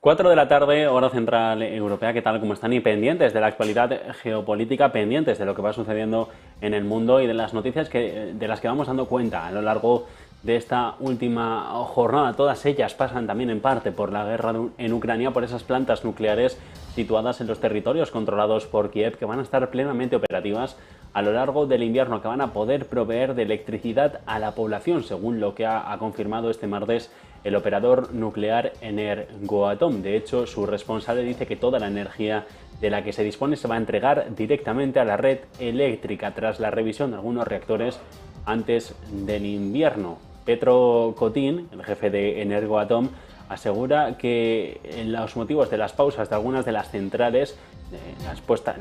4 de la tarde, hora central europea. ¿Qué tal? ¿Cómo están? Y pendientes de la actualidad geopolítica, pendientes de lo que va sucediendo en el mundo y de las noticias de las que vamos dando cuenta a lo largo de esta última jornada. Todas ellas pasan también en parte por la guerra en Ucrania, por esas plantas nucleares situadas en los territorios controlados por Kiev, que van a estar plenamente operativas a lo largo del invierno, que van a poder proveer de electricidad a la población, según lo que ha confirmado este martes el operador nuclear Energoatom. De hecho, su responsable dice que toda la energía de la que se dispone se va a entregar directamente a la red eléctrica tras la revisión de algunos reactores antes del invierno. Petro Kotin, el jefe de Energoatom, asegura que los motivos de las pausas de algunas de las centrales,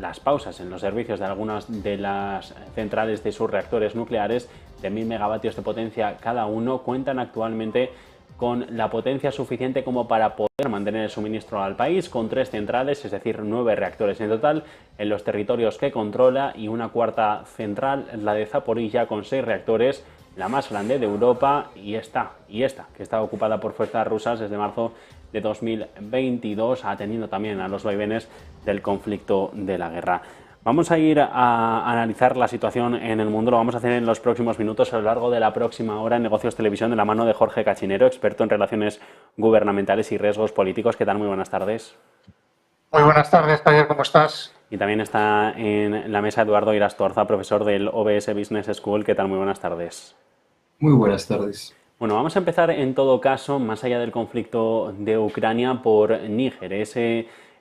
las pausas en los servicios de algunas de las centrales de sus reactores nucleares de 1000 megavatios de potencia cada uno, cuentan actualmente con la potencia suficiente como para poder mantener el suministro al país, con 3 centrales, es decir, 9 reactores en total, en los territorios que controla, y una cuarta central, la de Zaporilla, con 6 reactores, la más grande de Europa, y esta, que está ocupada por fuerzas rusas desde marzo de 2022, atendiendo también a los vaivenes del conflicto de la guerra. Vamos a ir a analizar la situación en el mundo. Lo vamos a hacer en los próximos minutos, a lo largo de la próxima hora, en Negocios Televisión, de la mano de Jorge Cachinero, experto en relaciones gubernamentales y riesgos políticos. ¿Qué tal? Muy buenas tardes. Muy buenas tardes, Javier, ¿cómo estás? Y también está en la mesa Eduardo Irastorza, profesor del OBS Business School. ¿Qué tal? Muy buenas tardes. Muy buenas tardes. Bueno, vamos a empezar en todo caso, más allá del conflicto de Ucrania, por Níger,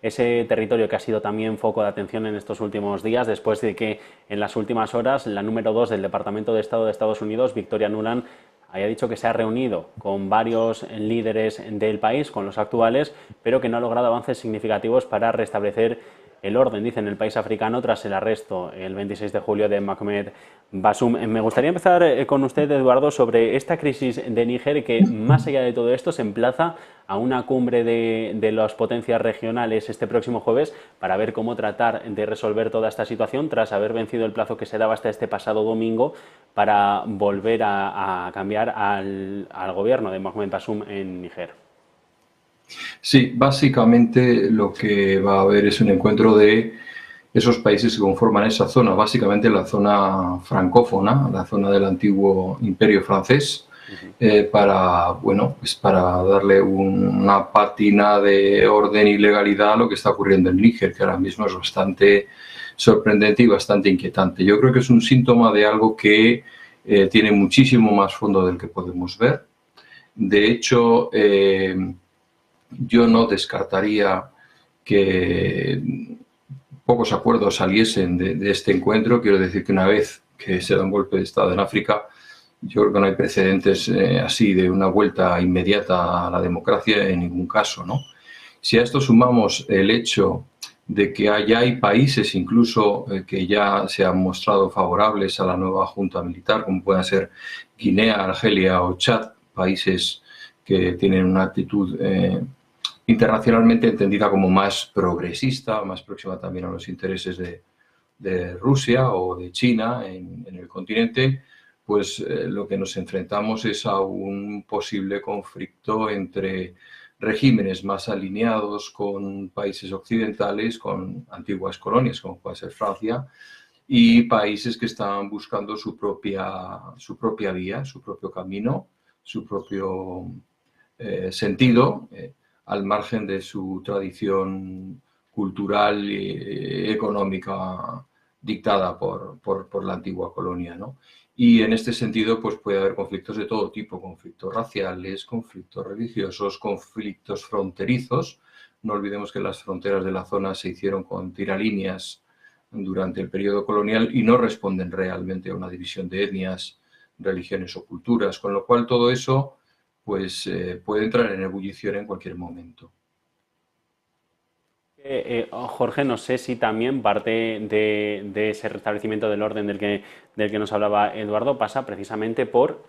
ese territorio que ha sido también foco de atención en estos últimos días, después de que en las últimas horas la número 2 del Departamento de Estado de Estados Unidos, Victoria Nuland, haya dicho que se ha reunido con varios líderes del país, con los actuales, pero que no ha logrado avances significativos para restablecer el orden, dice, en el país africano tras el arresto el 26 de julio de Mohamed Bazoum. Me gustaría empezar con usted, Eduardo, sobre esta crisis de Níger, que más allá de todo esto se emplaza a una cumbre de las potencias regionales este próximo jueves para ver cómo tratar de resolver toda esta situación tras haber vencido el plazo que se daba hasta este pasado domingo para volver a cambiar al gobierno de Mohamed Bazoum en Níger. Sí, básicamente lo que va a haber es un encuentro de esos países que conforman esa zona, básicamente la zona francófona, la zona del antiguo imperio francés, para darle una pátina de orden y legalidad a lo que está ocurriendo en Níger, que ahora mismo es bastante sorprendente y bastante inquietante. Yo creo que es un síntoma de algo que tiene muchísimo más fondo del que podemos ver. De hecho, yo no descartaría que pocos acuerdos saliesen de este encuentro. Quiero decir que una vez que se da un golpe de Estado en África, yo creo que no hay precedentes así de una vuelta inmediata a la democracia en ningún caso, ¿no? Si a esto sumamos el hecho de que ya hay países incluso que ya se han mostrado favorables a la nueva junta militar, como pueden ser Guinea, Argelia o Chad, países que tienen una actitud internacionalmente entendida como más progresista, más próxima también a los intereses de Rusia o de China en el continente, pues lo que nos enfrentamos es a un posible conflicto entre regímenes más alineados con países occidentales, con antiguas colonias como puede ser Francia, y países que están buscando su propia vía, su propio camino, su propio sentido, al margen de su tradición cultural y económica dictada por la antigua colonia, ¿no? Y en este sentido, pues puede haber conflictos de todo tipo, conflictos raciales, conflictos religiosos, conflictos fronterizos. No olvidemos que las fronteras de la zona se hicieron con tiralíneas durante el periodo colonial y no responden realmente a una división de etnias, religiones o culturas, con lo cual todo eso pues puede entrar en ebullición en cualquier momento. Jorge, no sé si también parte de ese restablecimiento del orden del que nos hablaba Eduardo pasa precisamente por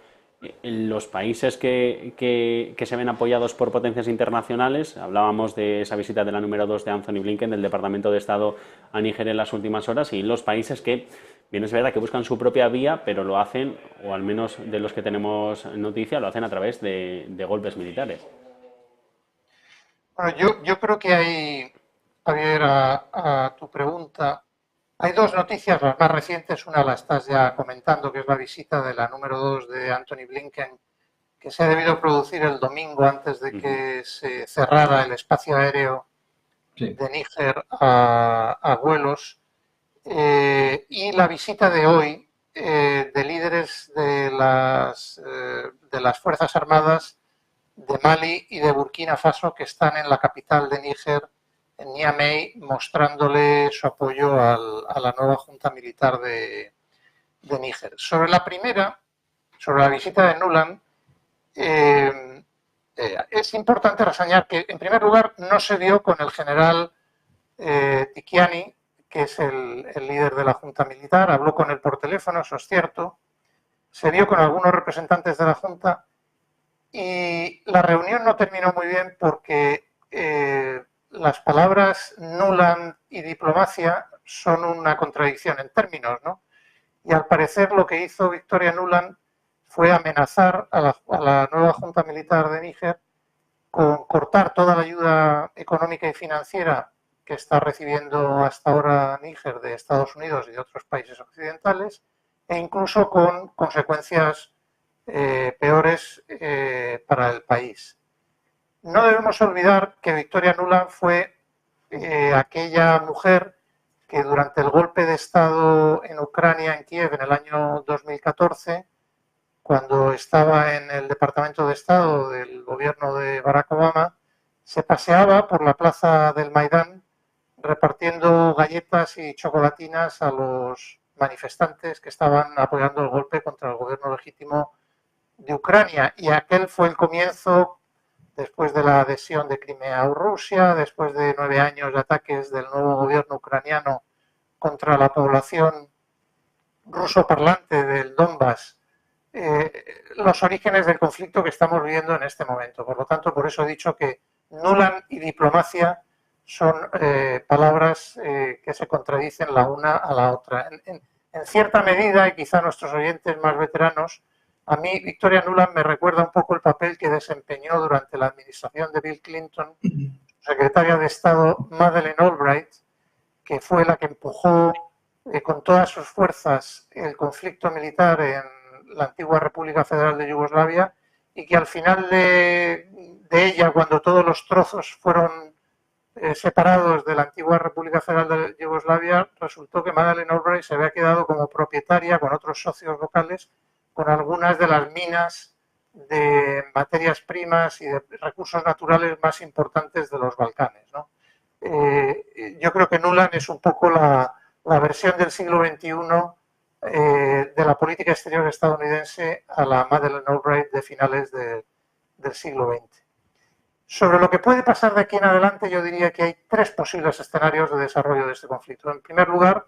los países que se ven apoyados por potencias internacionales. Hablábamos de esa visita de la número 2 de Anthony Blinken del Departamento de Estado a Níger en las últimas horas, y los países que, bien es verdad que buscan su propia vía, pero lo hacen, o al menos de los que tenemos noticia, lo hacen a través de golpes militares. Bueno, yo creo que hay, Javier, a tu pregunta, hay dos noticias, las más recientes. Una la estás ya comentando, que es la visita de la número 2 de Anthony Blinken, que se ha debido producir el domingo antes de que se cerrara el espacio aéreo de Níger a vuelos. Y la visita de hoy de líderes de las Fuerzas Armadas de Mali y de Burkina Faso, que están en la capital de Níger, en Niamey, mostrándole su apoyo a la nueva junta militar de Níger. Sobre la primera, sobre la visita de Nuland, es importante reseñar que, en primer lugar, no se dio con el general Tikiani, que es el líder de la junta militar. Habló con él por teléfono, eso es cierto. Se dio con algunos representantes de la junta y la reunión no terminó muy bien porque las palabras Nuland y diplomacia son una contradicción en términos, ¿no? Y al parecer lo que hizo Victoria Nuland fue amenazar a la nueva junta militar de Níger con cortar toda la ayuda económica y financiera que está recibiendo hasta ahora Níger de Estados Unidos y de otros países occidentales, e incluso con consecuencias peores para el país. No debemos olvidar que Victoria Nuland fue aquella mujer que durante el golpe de Estado en Ucrania, en Kiev, en el año 2014, cuando estaba en el Departamento de Estado del gobierno de Barack Obama, se paseaba por la plaza del Maidán repartiendo galletas y chocolatinas a los manifestantes que estaban apoyando el golpe contra el gobierno legítimo de Ucrania. Y aquel fue el comienzo, después de la adhesión de Crimea a Rusia, después de 9 años de ataques del nuevo gobierno ucraniano contra la población ruso parlante del Donbass, los orígenes del conflicto que estamos viviendo en este momento. Por lo tanto, por eso he dicho que Nuland y diplomacia son palabras que se contradicen la una a la otra. En cierta medida, y quizá nuestros oyentes más veteranos, a mí Victoria Nuland me recuerda un poco el papel que desempeñó durante la administración de Bill Clinton, secretaria de Estado Madeleine Albright, que fue la que empujó con todas sus fuerzas el conflicto militar en la antigua República Federal de Yugoslavia, y que al final de ella, cuando todos los trozos fueron separados de la antigua República Federal de Yugoslavia, resultó que Madeleine Albright se había quedado como propietaria con otros socios locales con algunas de las minas de materias primas y de recursos naturales más importantes de los Balcanes, ¿no? Yo creo que Nuland es un poco la versión del siglo XXI de la política exterior estadounidense a la Madeleine Albright de finales del siglo XX. Sobre lo que puede pasar de aquí en adelante, yo diría que hay 3 posibles escenarios de desarrollo de este conflicto. En primer lugar,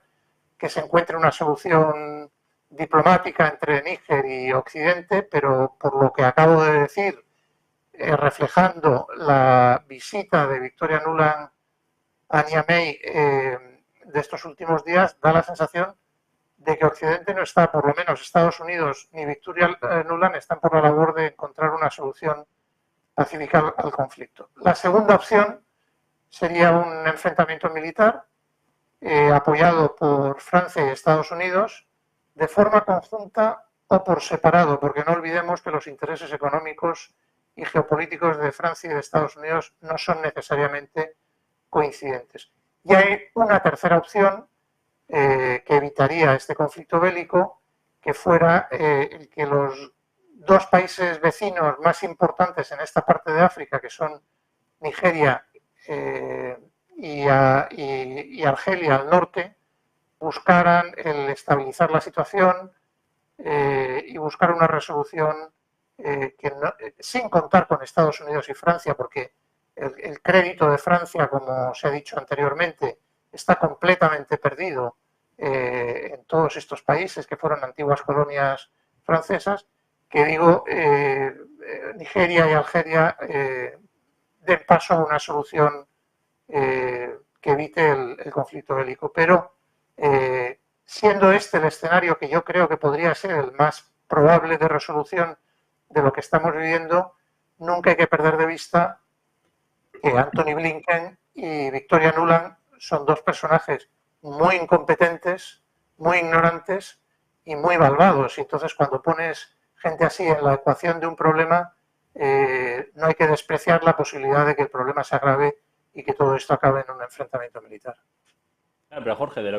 que se encuentre una solución diplomática entre Níger y Occidente, pero por lo que acabo de decir, reflejando la visita de Victoria Nuland a Niamey de estos últimos días, da la sensación de que Occidente no está, por lo menos Estados Unidos ni Victoria Nuland están por la labor de encontrar una solución pacífica al conflicto. La segunda opción sería un enfrentamiento militar apoyado por Francia y Estados Unidos de forma conjunta o por separado, porque no olvidemos que los intereses económicos y geopolíticos de Francia y de Estados Unidos no son necesariamente coincidentes. Y hay una tercera opción que evitaría este conflicto bélico, que fuera el que los 2 países vecinos más importantes en esta parte de África, que son Nigeria y Argelia al norte, buscaran el estabilizar la situación y buscar una resolución sin contar con Estados Unidos y Francia, porque el crédito de Francia, como se ha dicho anteriormente, está completamente perdido en todos estos países que fueron antiguas colonias francesas, que digo, Nigeria y Argelia den paso a una solución que evite el conflicto bélico. Pero siendo este el escenario que yo creo que podría ser el más probable de resolución de lo que estamos viviendo, nunca hay que perder de vista que Antony Blinken y Victoria Nuland son dos personajes muy incompetentes, muy ignorantes y muy malvados. Y entonces, cuando pones gente así en la ecuación de un problema, no hay que despreciar la posibilidad de que el problema se agrave y que todo esto acabe en un enfrentamiento militar. Claro, pero Jorge, de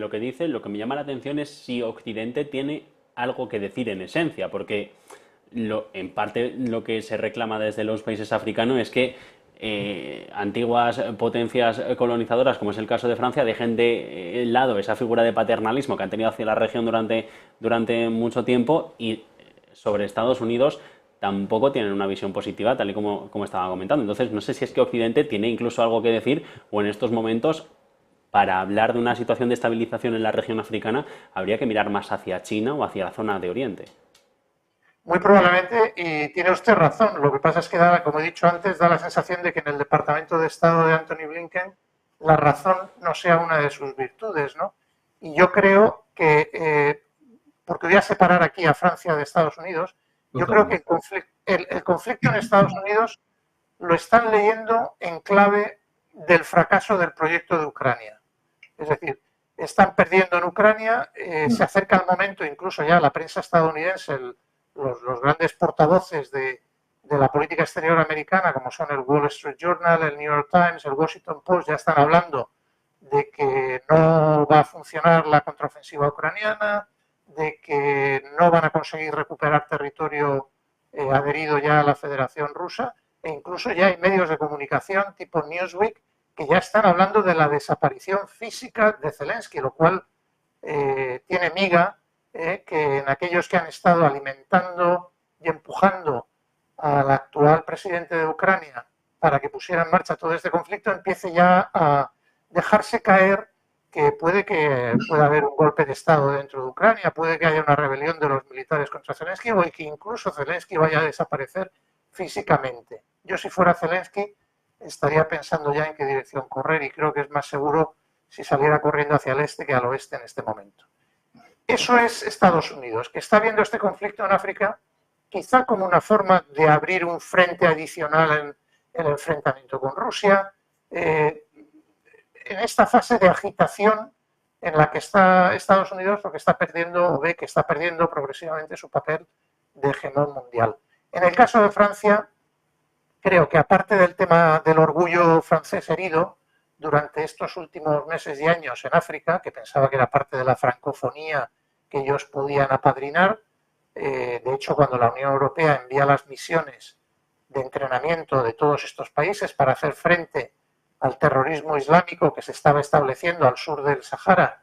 lo que dice, lo que me llama la atención es si Occidente tiene algo que decir en esencia, porque en parte lo que se reclama desde los países africanos es que antiguas potencias colonizadoras, como es el caso de Francia, dejen de lado esa figura de paternalismo que han tenido hacia la región durante mucho tiempo, y sobre Estados Unidos tampoco tienen una visión positiva, tal y como estaba comentando. Entonces, no sé si es que Occidente tiene incluso algo que decir, o en estos momentos, para hablar de una situación de estabilización en la región africana, habría que mirar más hacia China o hacia la zona de Oriente. Muy probablemente, y tiene usted razón. Lo que pasa es que, como he dicho antes, da la sensación de que en el Departamento de Estado de Antony Blinken la razón no sea una de sus virtudes, ¿no? Y yo creo que, porque voy a separar aquí a Francia de Estados Unidos, yo creo que el conflicto en Estados Unidos lo están leyendo en clave del fracaso del proyecto de Ucrania. Es decir, están perdiendo en Ucrania, se acerca el momento, incluso ya la prensa estadounidense, los grandes portavoces de la política exterior americana, como son el Wall Street Journal, el New York Times, el Washington Post, ya están hablando de que no va a funcionar la contraofensiva ucraniana, de que no van a conseguir recuperar territorio adherido ya a la Federación Rusa, e incluso ya hay medios de comunicación tipo Newsweek que ya están hablando de la desaparición física de Zelensky, lo cual tiene miga que en aquellos que han estado alimentando y empujando al actual presidente de Ucrania para que pusiera en marcha todo este conflicto empiece ya a dejarse caer que pueda haber un golpe de Estado dentro de Ucrania, puede que haya una rebelión de los militares contra Zelensky o que incluso Zelensky vaya a desaparecer físicamente. Yo, si fuera Zelensky, estaría pensando ya en qué dirección correr, y creo que es más seguro si saliera corriendo hacia el este que al oeste en este momento. Eso es Estados Unidos, que está viendo este conflicto en África quizá como una forma de abrir un frente adicional en el enfrentamiento con Rusia, en esta fase de agitación en la que está Estados Unidos, lo que está perdiendo, o ve que está perdiendo progresivamente su papel de hegemón mundial. En el caso de Francia, creo que aparte del tema del orgullo francés herido durante estos últimos meses y años en África, que pensaba que era parte de la francofonía que ellos podían apadrinar, de hecho, cuando la Unión Europea envía las misiones de entrenamiento de todos estos países para hacer frente al terrorismo islámico que se estaba estableciendo al sur del Sahara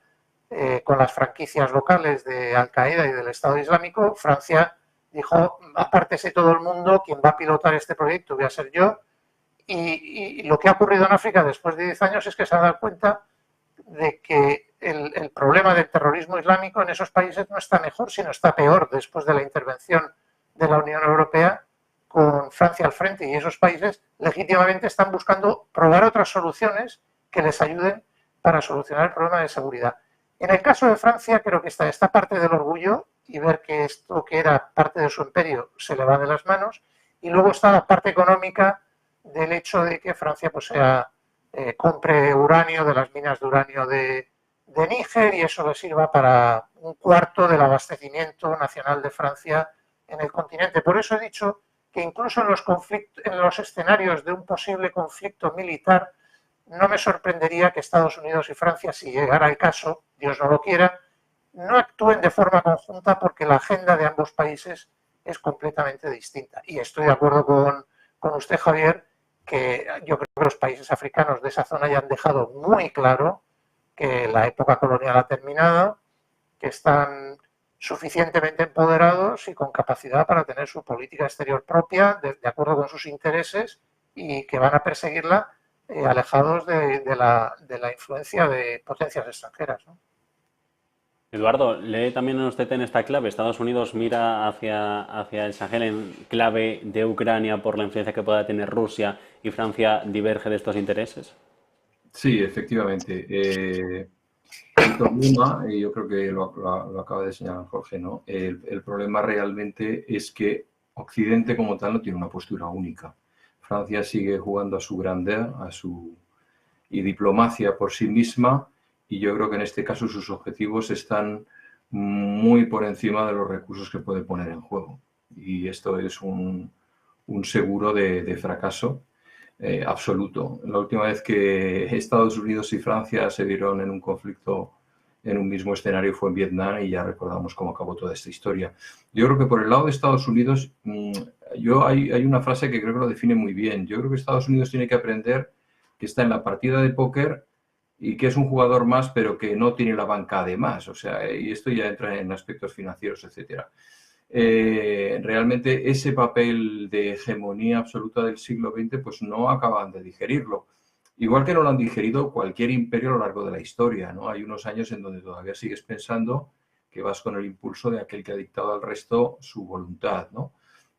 con las franquicias locales de Al-Qaeda y del Estado Islámico, Francia dijo, apártese todo el mundo, quien va a pilotar este proyecto voy a ser yo. Y lo que ha ocurrido en África después de 10 años es que se han dado cuenta de que el problema del terrorismo islámico en esos países no está mejor, sino está peor después de la intervención de la Unión Europea con Francia al frente, y esos países legítimamente están buscando probar otras soluciones que les ayuden para solucionar el problema de seguridad. En el caso de Francia, creo que está esta parte del orgullo y ver que esto que era parte de su imperio se le va de las manos, y luego está la parte económica del hecho de que Francia pues compre uranio de las minas de uranio de Níger, y eso le sirva para un cuarto del abastecimiento nacional de Francia en el continente. Por eso he dicho que incluso en los escenarios de un posible conflicto militar, no me sorprendería que Estados Unidos y Francia, si llegara el caso, Dios no lo quiera, no actúen de forma conjunta, porque la agenda de ambos países es completamente distinta. Y estoy de acuerdo con usted, Javier, que yo creo que los países africanos de esa zona ya han dejado muy claro que la época colonial ha terminado, que están suficientemente empoderados y con capacidad para tener su política exterior propia, de acuerdo con sus intereses, y que van a perseguirla alejados de la influencia de potencias extranjeras, ¿no? Eduardo, lee también usted en esta clave. Estados Unidos mira hacia el Sahel en clave de Ucrania por la influencia que pueda tener Rusia, y Francia diverge de estos intereses. Sí, efectivamente. El problema, y yo creo que lo acaba de señalar Jorge, ¿no? El problema realmente es que Occidente como tal no tiene una postura única Francia sigue jugando a su grandeur, y diplomacia por sí misma, y yo creo que en este caso sus objetivos están muy por encima de los recursos que puede poner en juego. Y esto es un seguro de fracaso absoluto. La última vez que Estados Unidos y Francia se vieron en un conflicto en un mismo escenario fue en Vietnam, y ya recordamos cómo acabó toda esta historia. Yo creo que por el lado de Estados Unidos, hay una frase que creo que lo define muy bien. Yo creo que Estados Unidos tiene que aprender que está en la partida de póker y que es un jugador más, pero que no tiene la banca de más. O sea, y esto ya entra en aspectos financieros, etcétera. Realmente ese papel de hegemonía absoluta del siglo XX pues no acaban de digerirlo. Igual que no lo han digerido cualquier imperio a lo largo de la historia, ¿no? Hay unos años en donde todavía sigues pensando que vas con el impulso de aquel que ha dictado al resto su voluntad, ¿no?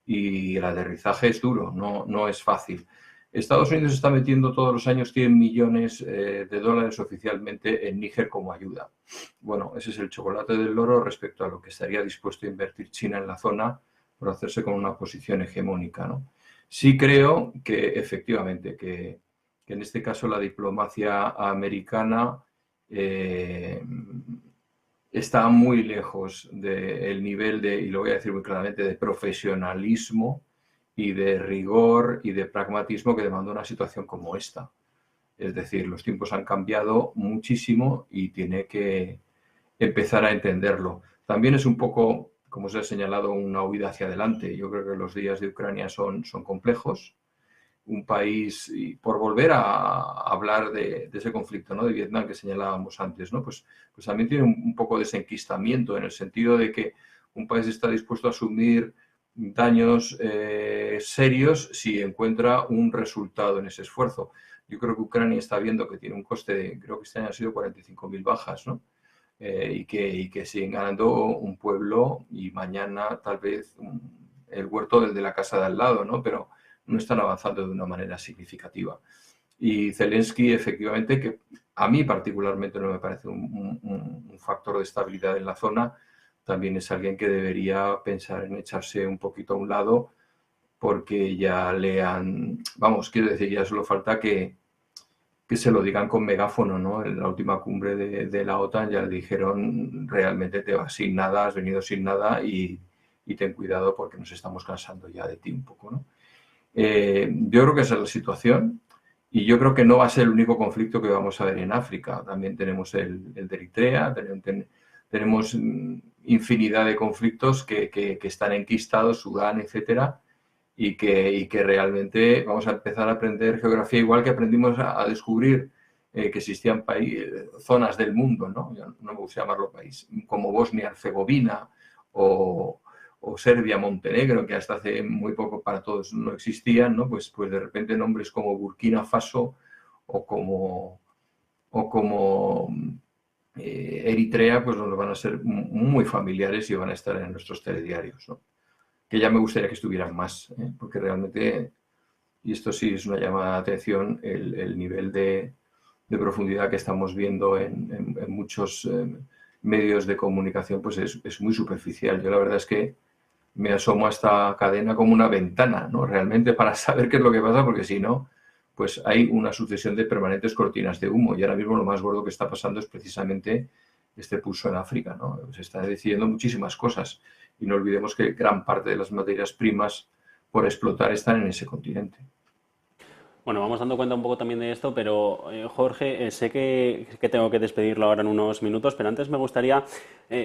Y el aterrizaje es duro, no es fácil. Estados Unidos está metiendo todos los años 100 millones de dólares oficialmente en Níger como ayuda. Bueno, ese es el chocolate del loro respecto a lo que estaría dispuesto a invertir China en la zona por hacerse con una posición hegemónica, ¿no? Sí creo que efectivamente que en este caso la diplomacia americana está muy lejos del nivel y lo voy a decir muy claramente, de profesionalismo y de rigor y de pragmatismo que demanda una situación como esta. Es decir, los tiempos han cambiado muchísimo y tiene que empezar a entenderlo. También es un poco, como os he señalado, una huida hacia adelante. Yo creo que los días de Ucrania son complejos. Un país, y por volver a hablar de ese conflicto, ¿no?, de Vietnam que señalábamos antes, ¿no?, pues también tiene un poco de desenquistamiento en el sentido de que un país está dispuesto a asumir daños serios si encuentra un resultado en ese esfuerzo. Yo creo que Ucrania está viendo que tiene un coste de, creo que este año ha sido 45.000 bajas, ¿no? Y que siguen ganando un pueblo y mañana tal vez el huerto del de la casa de al lado, ¿no? Pero no están avanzando de una manera significativa. Y Zelensky, efectivamente, que a mí particularmente no me parece un factor de estabilidad en la zona, también es alguien que debería pensar en echarse un poquito a un lado, porque ya quiero decir, ya solo falta que se lo digan con megáfono, ¿no? En la última cumbre de la OTAN ya le dijeron, realmente te vas sin nada, has venido sin nada y ten cuidado porque nos estamos cansando ya de ti un poco, ¿no? Yo creo que esa es la situación, y yo creo que no va a ser el único conflicto que vamos a ver en África. También tenemos el de Eritrea, tenemos infinidad de conflictos que están enquistados, Sudán, etcétera, y que realmente vamos a empezar a aprender geografía igual que aprendimos a descubrir que existían zonas del mundo, ¿no? Yo no me gusta llamarlo país, como Bosnia-Herzegovina o Serbia, Montenegro, que hasta hace muy poco para todos no existían, ¿no? Pues de repente nombres como Burkina Faso o como Eritrea, pues nos van a ser muy familiares y van a estar en nuestros telediarios, ¿no? Que ya me gustaría que estuvieran más, porque realmente, y esto sí es una llamada de atención, el nivel de profundidad que estamos viendo en muchos medios de comunicación, pues es muy superficial. Yo la verdad es que me asomo a esta cadena como una ventana, ¿no?, realmente, para saber qué es lo que pasa, porque si no, pues hay una sucesión de permanentes cortinas de humo, y ahora mismo lo más gordo que está pasando es precisamente este pulso en África, ¿no? Se están decidiendo muchísimas cosas, y no olvidemos que gran parte de las materias primas por explotar están en ese continente. Bueno, vamos dando cuenta un poco también de esto, pero Jorge, sé que tengo que despedirlo ahora en unos minutos, pero antes me gustaría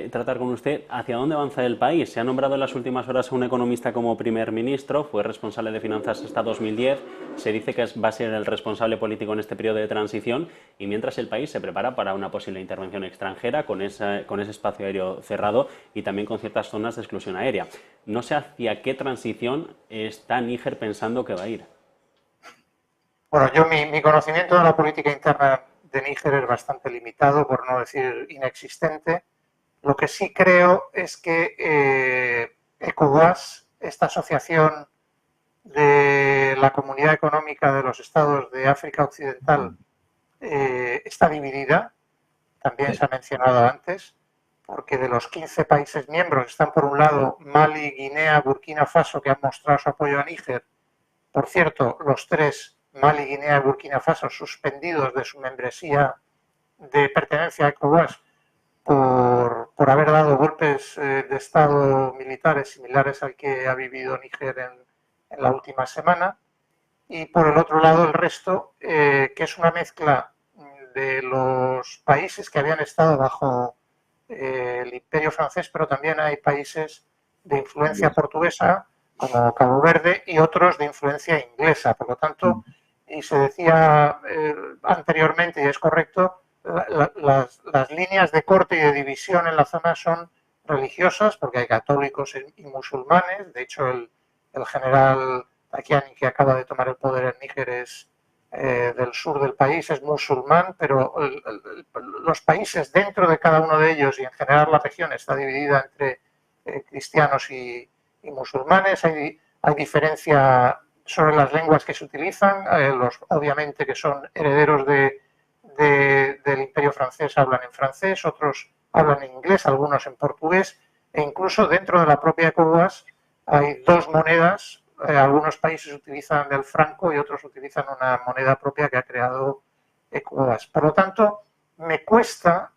tratar con usted hacia dónde avanza el país. Se ha nombrado en las últimas horas a un economista como primer ministro, fue responsable de finanzas hasta 2010, se dice que va a ser el responsable político en este periodo de transición, y mientras el país se prepara para una posible intervención extranjera con ese espacio aéreo cerrado y también con ciertas zonas de exclusión aérea. No sé hacia qué transición está Níger pensando que va a ir. Bueno, mi conocimiento de la política interna de Níger es bastante limitado, por no decir inexistente. Lo que sí creo es que ECOWAS, esta asociación de la Comunidad Económica de los Estados de África Occidental, está dividida, también se ha mencionado antes, porque de los 15 países miembros están, por un lado, Mali, Guinea, Burkina Faso, que han mostrado su apoyo a Níger, Por cierto, los tres, Mali, Guinea y Burkina Faso, suspendidos de su membresía de pertenencia a ECOWAS por haber dado golpes de Estado militares similares al que ha vivido Níger en la última semana. Y por el otro lado el resto, que es una mezcla de los países que habían estado bajo el Imperio francés, pero también hay países de influencia portuguesa, como Cabo Verde, y otros de influencia inglesa. Por lo tanto, y se decía anteriormente, y es correcto, las líneas de corte y de división en la zona son religiosas, porque hay católicos y musulmanes. De hecho, el general Takiani, que acaba de tomar el poder en Níger, es del sur del país, es musulmán, pero los países dentro de cada uno de ellos, y en general la región, está dividida entre cristianos y musulmanes. Hay diferencia sobre las lenguas que se utilizan. Obviamente que son herederos del Imperio francés hablan en francés, otros hablan en inglés, algunos en portugués, e incluso dentro de la propia ECOWAS hay dos monedas. Algunos países utilizan el franco y otros utilizan una moneda propia que ha creado ECOWAS. Por lo tanto, me cuesta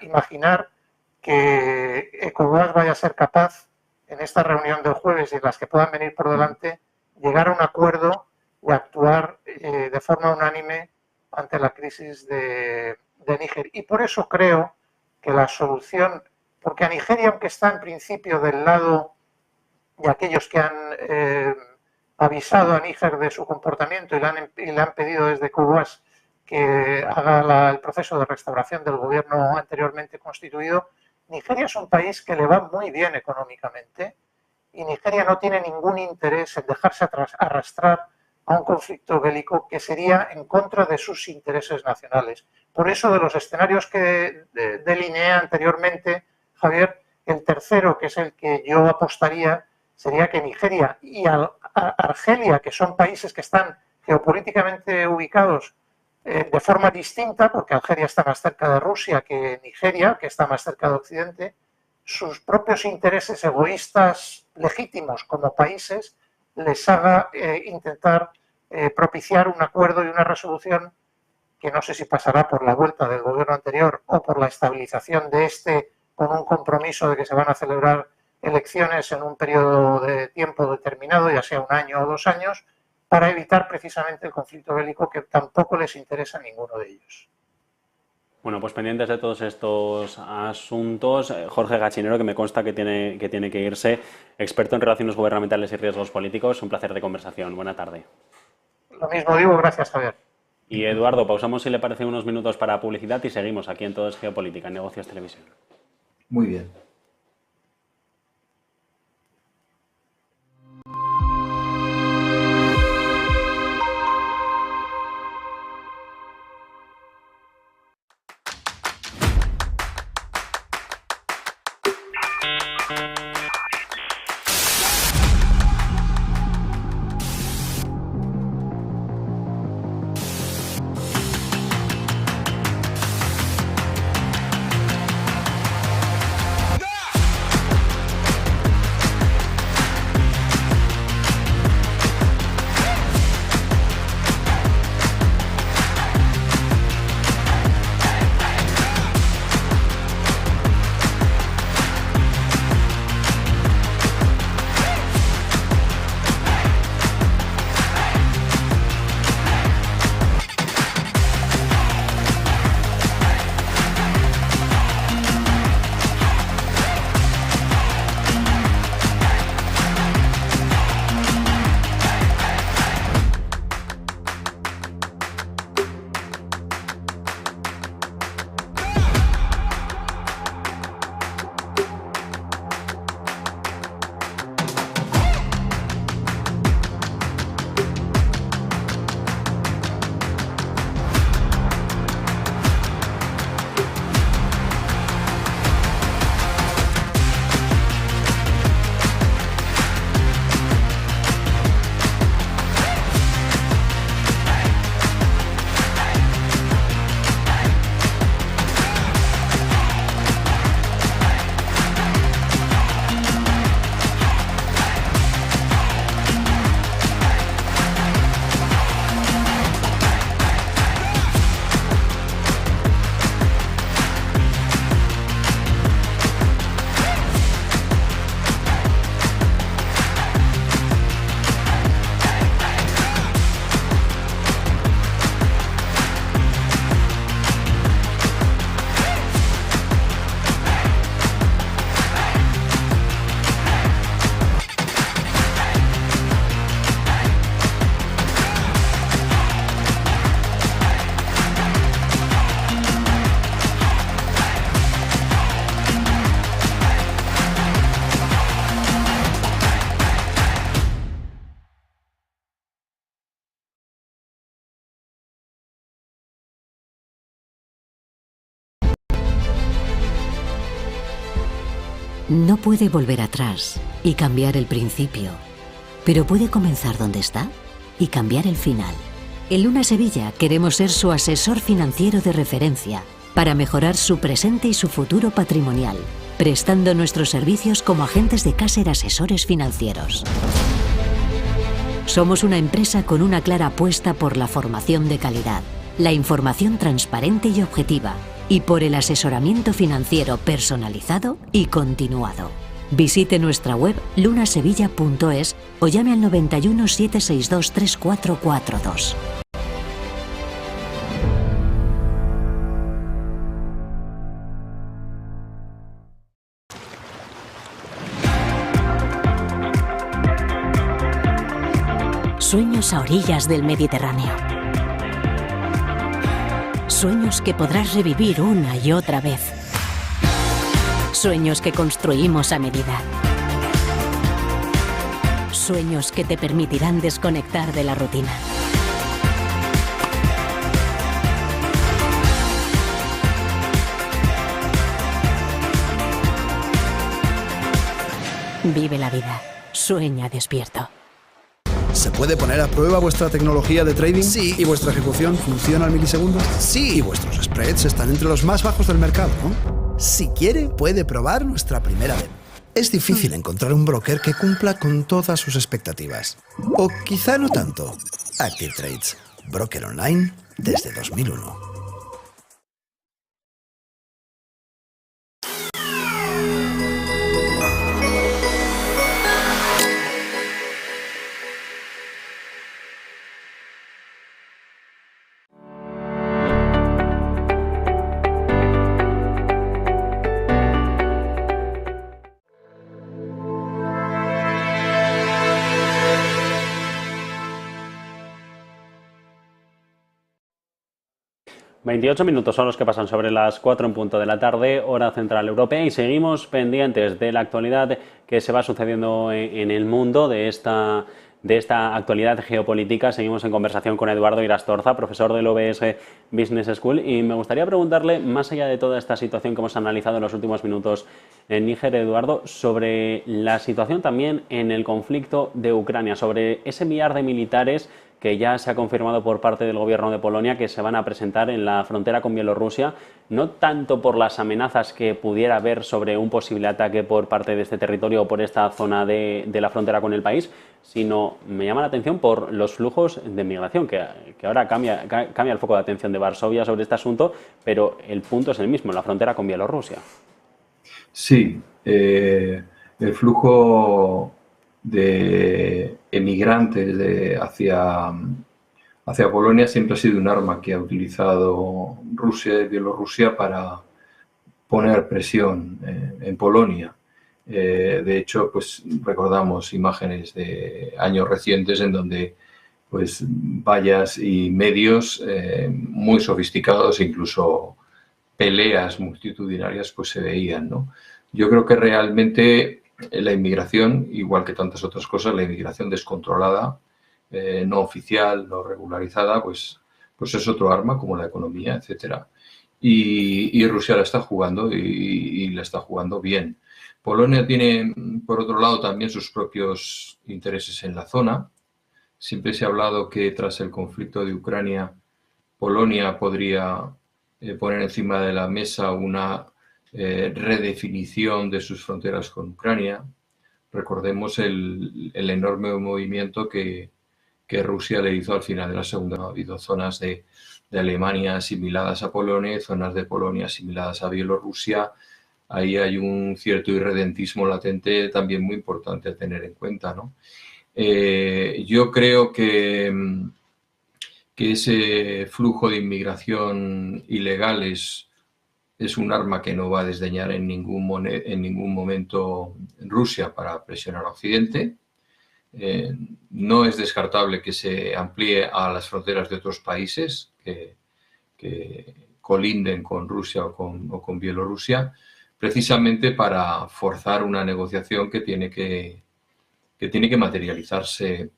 imaginar que ECOWAS vaya a ser capaz, en esta reunión del jueves y en las que puedan venir por delante, llegar a un acuerdo y actuar de forma unánime ante la crisis de Níger. Y por eso creo que la solución, porque a Nigeria, aunque está en principio del lado de aquellos que han avisado a Níger de su comportamiento y le han pedido desde ECOWAS que haga el proceso de restauración del gobierno anteriormente constituido, Nigeria es un país que le va muy bien económicamente y Nigeria no tiene ningún interés en dejarse arrastrar a un conflicto bélico que sería en contra de sus intereses nacionales. Por eso, de los escenarios que delineé anteriormente, Javier, el tercero, que es el que yo apostaría, sería que Nigeria y Argelia, que son países que están geopolíticamente ubicados de forma distinta, porque Argelia está más cerca de Rusia que Nigeria, que está más cerca de Occidente, sus propios intereses egoístas legítimos como países les haga intentar propiciar un acuerdo y una resolución que no sé si pasará por la vuelta del gobierno anterior o por la estabilización de este, con un compromiso de que se van a celebrar elecciones en un periodo de tiempo determinado, ya sea un año o 2 años, para evitar precisamente el conflicto bélico que tampoco les interesa a ninguno de ellos. Bueno, pues pendientes de todos estos asuntos, Jorge Gachinero, que me consta que tiene que irse, experto en relaciones gubernamentales y riesgos políticos, un placer de conversación. Buena tarde. Lo mismo digo, gracias, Javier. Y Eduardo, pausamos si le parece unos minutos para publicidad y seguimos aquí en Todo es Geopolítica, en Negocios Televisión. Muy bien. No puede volver atrás y cambiar el principio, pero puede comenzar donde está y cambiar el final. En Luna Sevilla queremos ser su asesor financiero de referencia para mejorar su presente y su futuro patrimonial, prestando nuestros servicios como agentes de Caser Asesores Financieros. Somos una empresa con una clara apuesta por la formación de calidad, la información transparente y objetiva, y por el asesoramiento financiero personalizado y continuado. Visite nuestra web lunasevilla.es o llame al 91 762 3442. Sueños a orillas del Mediterráneo. Sueños que podrás revivir una y otra vez. Sueños que construimos a medida. Sueños que te permitirán desconectar de la rutina. Vive la vida. Sueña despierto. ¿Se puede poner a prueba vuestra tecnología de trading? Sí. ¿Y vuestra ejecución funciona al milisegundo? Sí. ¿Y vuestros spreads están entre los más bajos del mercado, no? Si quiere, puede probar nuestra primera demo. Es difícil encontrar un broker que cumpla con todas sus expectativas. O quizá no tanto. Active Trades, broker online desde 2001. ...28 minutos son los que pasan sobre las 4 en punto de la tarde, hora central europea, y seguimos pendientes de la actualidad que se va sucediendo en el mundo, de esta actualidad geopolítica. Seguimos en conversación con Eduardo Irastorza, profesor del OBS Business School, y me gustaría preguntarle, más allá de toda esta situación que hemos analizado en los últimos minutos en Níger, Eduardo, sobre la situación también en el conflicto de Ucrania, sobre ese enviar de militares que ya se ha confirmado por parte del gobierno de Polonia que se van a presentar en la frontera con Bielorrusia, no tanto por las amenazas que pudiera haber sobre un posible ataque por parte de este territorio o por esta zona de la frontera con el país, sino me llama la atención por los flujos de migración, que ahora cambia el foco de atención de Varsovia sobre este asunto, pero el punto es el mismo, la frontera con Bielorrusia. Sí, el flujo de emigrantes hacia Polonia siempre ha sido un arma que ha utilizado Rusia y Bielorrusia para poner presión en Polonia. De hecho, pues recordamos imágenes de años recientes en donde pues vallas y medios muy sofisticados, incluso peleas multitudinarias, pues se veían, ¿no? Yo creo que realmente la inmigración, igual que tantas otras cosas, la inmigración descontrolada, no oficial, no regularizada, pues es otro arma como la economía, etcétera. Y Rusia la está jugando y la está jugando bien. Polonia tiene, por otro lado, también sus propios intereses en la zona. Siempre se ha hablado que tras el conflicto de Ucrania, Polonia podría poner encima de la mesa una redefinición de sus fronteras con Ucrania. Recordemos el enorme movimiento que Rusia le hizo al final de la Segunda. Ha habido zonas de Alemania asimiladas a Polonia, zonas de Polonia asimiladas a Bielorrusia. Ahí hay un cierto irredentismo latente también muy importante a tener en cuenta, ¿no? Yo creo que ese flujo de inmigración ilegal es un arma que no va a desdeñar en ningún momento Rusia para presionar a Occidente. No es descartable que se amplíe a las fronteras de otros países que colinden con Rusia o con Bielorrusia, precisamente para forzar una negociación que tiene que materializarse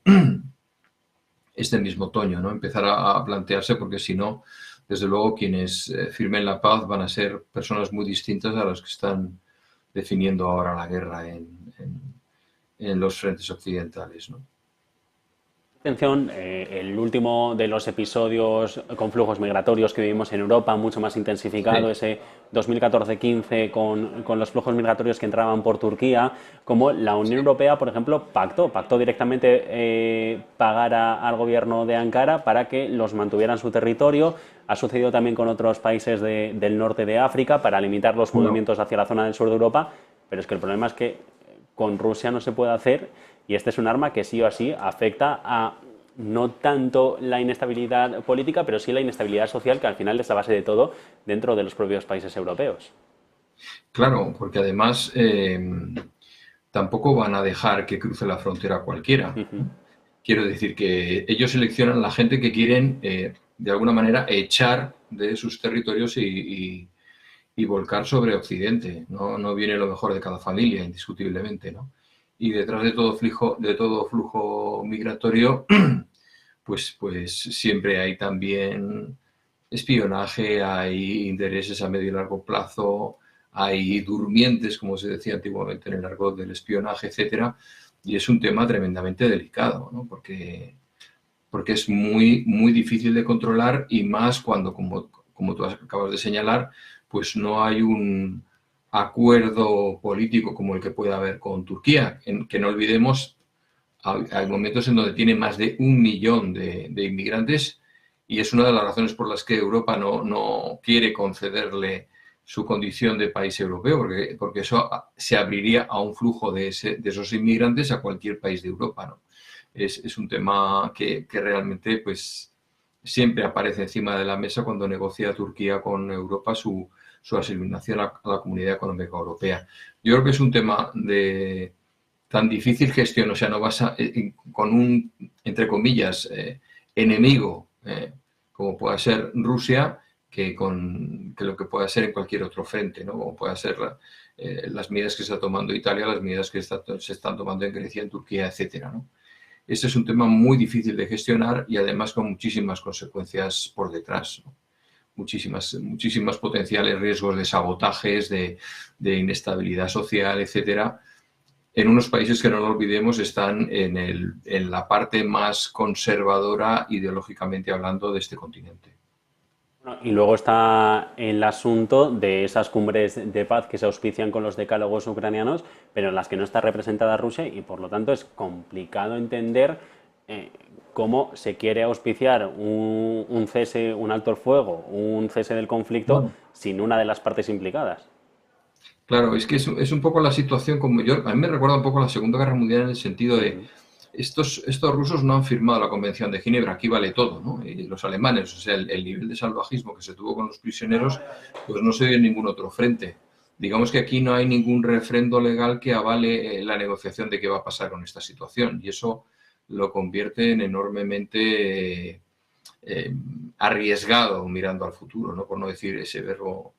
este mismo otoño, ¿no? Empezar a plantearse, porque si no, desde luego quienes firmen la paz van a ser personas muy distintas a las que están definiendo ahora la guerra en los frentes occidentales, ¿no? Atención, el último de los episodios con flujos migratorios que vivimos en Europa, mucho más intensificado, ese 2014-15 con los flujos migratorios que entraban por Turquía, como la Unión Europea, por ejemplo, pactó directamente pagar al gobierno de Ankara para que los mantuviera en su territorio. Ha sucedido también con otros países del norte de África para limitar los movimientos hacia la zona del sur de Europa, pero es que el problema es que con Rusia no se puede hacer. Y este es un arma que sí o sí afecta a no tanto la inestabilidad política, pero sí la inestabilidad social, que al final es la base de todo dentro de los propios países europeos. Claro, porque además tampoco van a dejar que cruce la frontera cualquiera. Quiero decir que ellos seleccionan la gente que quieren, de alguna manera, echar de sus territorios y volcar sobre Occidente. No viene lo mejor de cada familia, indiscutiblemente, ¿no? Y detrás de todo flujo migratorio, pues siempre hay también espionaje, hay intereses a medio y largo plazo, hay durmientes, como se decía antiguamente en el argot del espionaje, etcétera. Y es un tema tremendamente delicado, ¿no? Porque es muy difícil de controlar, y más cuando, como tú acabas de señalar, pues no hay un acuerdo político como el que puede haber con Turquía, que no olvidemos, hay momentos en donde tiene más de 1 millón de inmigrantes, y es una de las razones por las que Europa no quiere concederle su condición de país europeo, porque eso se abriría a un flujo de esos inmigrantes a cualquier país de Europa, ¿no? Es un tema que realmente pues siempre aparece encima de la mesa cuando negocia Turquía con Europa su asignación a la Comunidad Económica Europea. Yo creo que es un tema de tan difícil gestión, o sea, no vas con un, entre comillas, enemigo, como pueda ser Rusia, que lo que pueda ser en cualquier otro frente, ¿no? Como pueda ser las medidas que está tomando Italia, las medidas que se están tomando en Grecia, en Turquía, etcétera, ¿no? Este es un tema muy difícil de gestionar y además con muchísimas consecuencias por detrás, ¿no? Muchísimas potenciales riesgos de sabotajes, de inestabilidad social, etcétera, en unos países que, no lo olvidemos, están en la parte más conservadora, ideológicamente hablando, de este continente. Bueno, y luego está el asunto de esas cumbres de paz que se auspician con los decálogos ucranianos, pero en las que no está representada Rusia, y por lo tanto es complicado entender cómo se quiere auspiciar un cese, un alto el fuego, un cese del conflicto sin una de las partes implicadas. Claro, es que es un poco la situación, a mí me recuerda un poco a la Segunda Guerra Mundial, en el sentido de estos rusos no han firmado la Convención de Ginebra, aquí vale todo, ¿no? Y los alemanes, o sea, el nivel de salvajismo que se tuvo con los prisioneros, pues no se dio en ningún otro frente. Digamos que aquí no hay ningún refrendo legal que avale la negociación de qué va a pasar con esta situación, y eso lo convierte en enormemente arriesgado mirando al futuro, ¿no? Por no decir ese verbo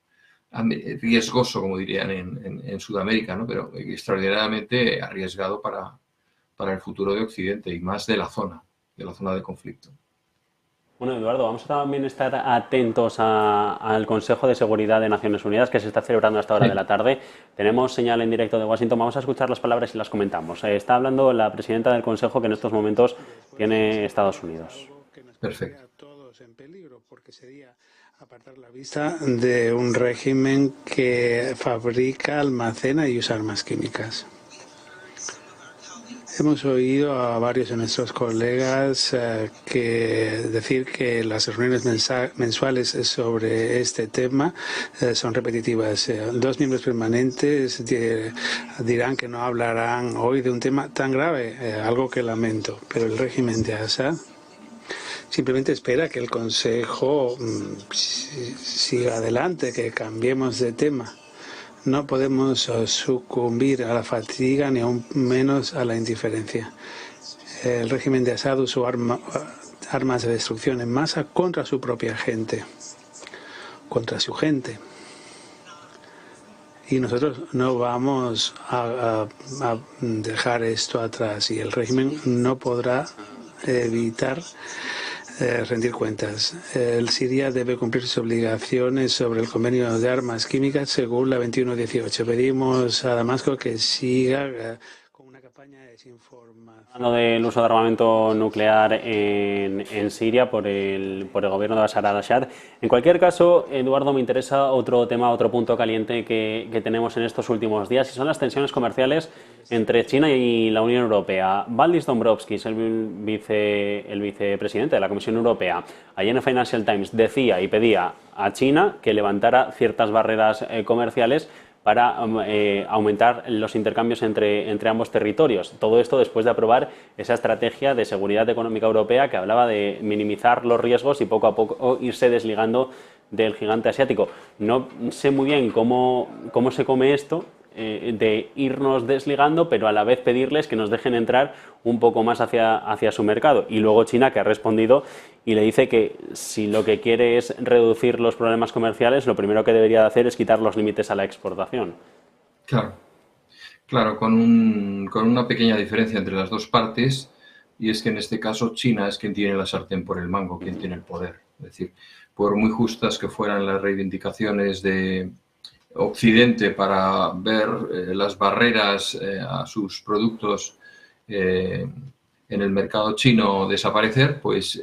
riesgoso, como dirían en Sudamérica, ¿no? Pero extraordinariamente arriesgado para el futuro de Occidente y más de la zona de conflicto. Bueno, Eduardo, vamos a también estar atentos al Consejo de Seguridad de Naciones Unidas, que se está celebrando a esta hora de la tarde. Tenemos señal en directo de Washington. Vamos a escuchar las palabras y las comentamos. Está hablando la presidenta del Consejo, que en estos momentos tiene Estados Unidos. Perfecto. Todos en peligro, porque sería apartar la vista de un régimen que fabrica, almacena y usa armas químicas. Hemos oído a varios de nuestros colegas decir que las reuniones mensuales sobre este tema son repetitivas. 2 miembros permanentes dirán que no hablarán hoy de un tema tan grave, algo que lamento, pero el régimen de Assad simplemente espera que el Consejo siga adelante, que cambiemos de tema. No podemos sucumbir a la fatiga ni aún menos a la indiferencia. El régimen de Assad usó armas de destrucción en masa contra su propia gente, contra su gente. Y nosotros no vamos a dejar esto atrás, y el régimen no podrá evitar rendir cuentas. Siria debe cumplir sus obligaciones sobre el convenio de armas químicas según la 2118. Pedimos a Damasco que siga con una campaña de desinformación. Hablando del uso de armamento nuclear en Siria por el gobierno de Bashar al-Assad. En cualquier caso, Eduardo, me interesa otro tema, otro punto caliente que tenemos en estos últimos días, y son las tensiones comerciales entre China y la Unión Europea. Valdis Dombrovskis, el vicepresidente de la Comisión Europea, ayer en el Financial Times decía y pedía a China que levantara ciertas barreras comerciales para aumentar los intercambios entre ambos territorios. Todo esto después de aprobar esa estrategia de seguridad económica europea que hablaba de minimizar los riesgos y poco a poco irse desligando del gigante asiático. No sé muy bien cómo se come esto, de irnos desligando, pero a la vez pedirles que nos dejen entrar un poco más hacia su mercado. Y luego China, que ha respondido y le dice que si lo que quiere es reducir los problemas comerciales, lo primero que debería de hacer es quitar los límites a la exportación. Claro, con una pequeña diferencia entre las dos partes, y es que en este caso China es quien tiene la sartén por el mango, quien tiene el poder. Es decir, por muy justas que fueran las reivindicaciones de Occidente para ver las barreras a sus productos en el mercado chino desaparecer, pues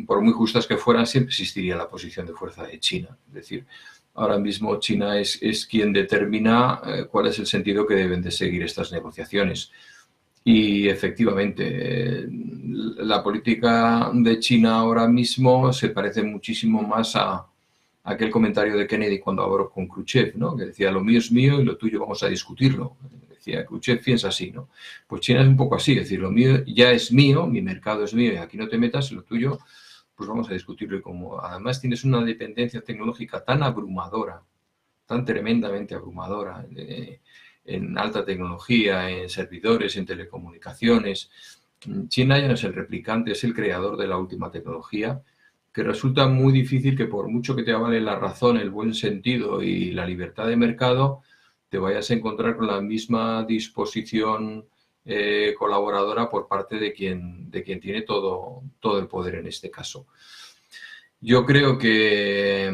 por muy justas que fueran, siempre existiría la posición de fuerza de China. Es decir, ahora mismo China es quien determina cuál es el sentido que deben de seguir estas negociaciones. Y efectivamente, la política de China ahora mismo se parece muchísimo más a aquel comentario de Kennedy cuando habló con Khrushchev, ¿no? Que decía, lo mío es mío y lo tuyo vamos a discutirlo. Decía, Khrushchev piensa así, ¿no? Pues China es un poco así, es decir, lo mío ya es mío, mi mercado es mío y aquí no te metas, lo tuyo, pues vamos a discutirlo. Y como además tienes una dependencia tecnológica tan abrumadora, tan tremendamente abrumadora, en alta tecnología, en servidores, en telecomunicaciones, China ya no es el replicante, es el creador de la última tecnología, que resulta muy difícil que por mucho que te avale la razón, el buen sentido y la libertad de mercado, te vayas a encontrar con la misma disposición colaboradora por parte de quien tiene todo el poder en este caso. Yo creo que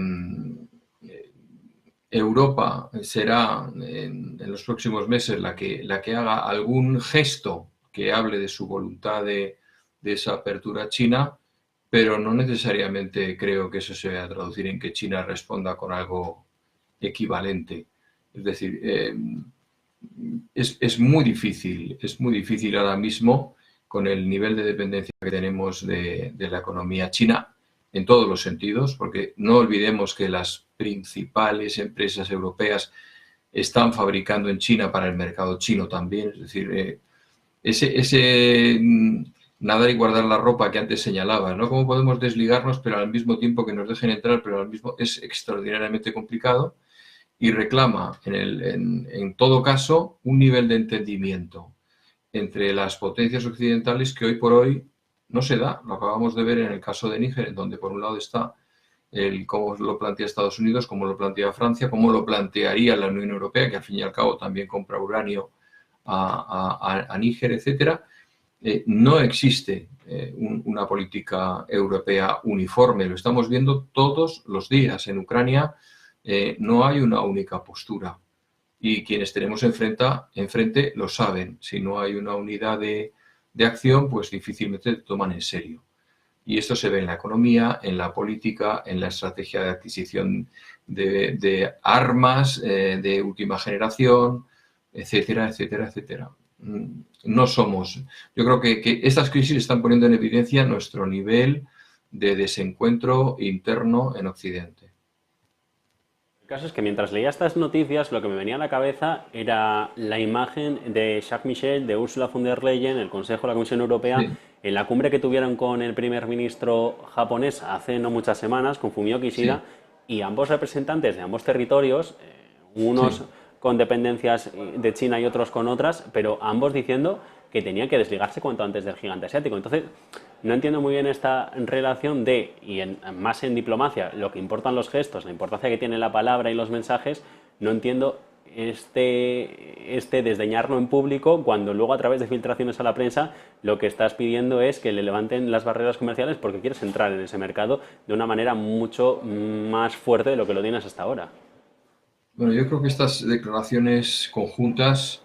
Europa será en los próximos meses la que haga algún gesto que hable de su voluntad de esa apertura a China, pero no necesariamente creo que eso se vaya a traducir en que China responda con algo equivalente. Es decir, es muy difícil ahora mismo, con el nivel de dependencia que tenemos de la economía china, en todos los sentidos, porque no olvidemos que las principales empresas europeas están fabricando en China para el mercado chino también. Es decir, ese nadar y guardar la ropa que antes señalaba, ¿no? ¿Cómo podemos desligarnos, pero al mismo tiempo que nos dejen entrar, pero al mismo es extraordinariamente complicado? Y reclama, en todo caso, un nivel de entendimiento entre las potencias occidentales que hoy por hoy no se da. Lo acabamos de ver en el caso de Níger, en donde por un lado está cómo lo plantea Estados Unidos, cómo lo plantea Francia, cómo lo plantearía la Unión Europea, que al fin y al cabo también compra uranio a Níger, etcétera. No existe una política europea uniforme, lo estamos viendo todos los días. En Ucrania no hay una única postura y quienes tenemos enfrente lo saben. Si no hay una unidad de acción, pues difícilmente te toman en serio. Y esto se ve en la economía, en la política, en la estrategia de adquisición de armas de última generación, etcétera, etcétera, etcétera. No somos. Yo creo que estas crisis están poniendo en evidencia nuestro nivel de desencuentro interno en Occidente. El caso es que mientras leía estas noticias, lo que me venía a la cabeza era la imagen de Jacques Michel, de Ursula von der Leyen, el Consejo de la Comisión Europea, sí, en la cumbre que tuvieron con el primer ministro japonés hace no muchas semanas, con Fumio Kishida, sí, y ambos representantes de ambos territorios, unos sí, con dependencias de China y otros con otras, pero ambos diciendo que tenían que desligarse cuanto antes del gigante asiático. Entonces, no entiendo muy bien esta relación más en diplomacia, lo que importan los gestos, la importancia que tiene la palabra y los mensajes. No entiendo desdeñarlo en público, cuando luego a través de filtraciones a la prensa lo que estás pidiendo es que le levanten las barreras comerciales porque quieres entrar en ese mercado de una manera mucho más fuerte de lo que lo tienes hasta ahora? Bueno, yo creo que estas declaraciones conjuntas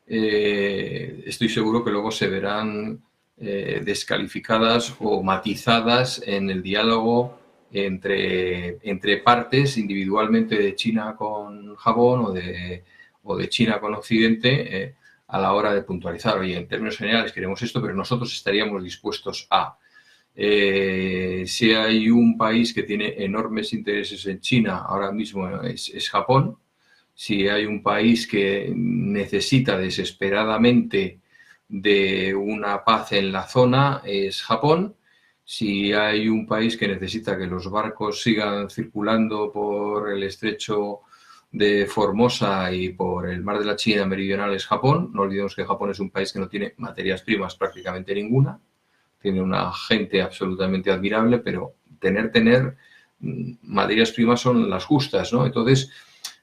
estoy seguro que luego se verán descalificadas o matizadas en el diálogo entre partes individualmente de China con Japón o de China con Occidente a la hora de puntualizar, oye, en términos generales queremos esto, pero nosotros estaríamos dispuestos a. Si hay un país que tiene enormes intereses en China, ahora mismo es Japón. Si hay un país que necesita desesperadamente de una paz en la zona, es Japón. Si hay un país que necesita que los barcos sigan circulando por el estrecho de Formosa y por el mar de la China Meridional, es Japón. No olvidemos que Japón es un país que no tiene materias primas prácticamente ninguna. Tiene una gente absolutamente admirable, pero tener materias primas son las justas, ¿no? Entonces,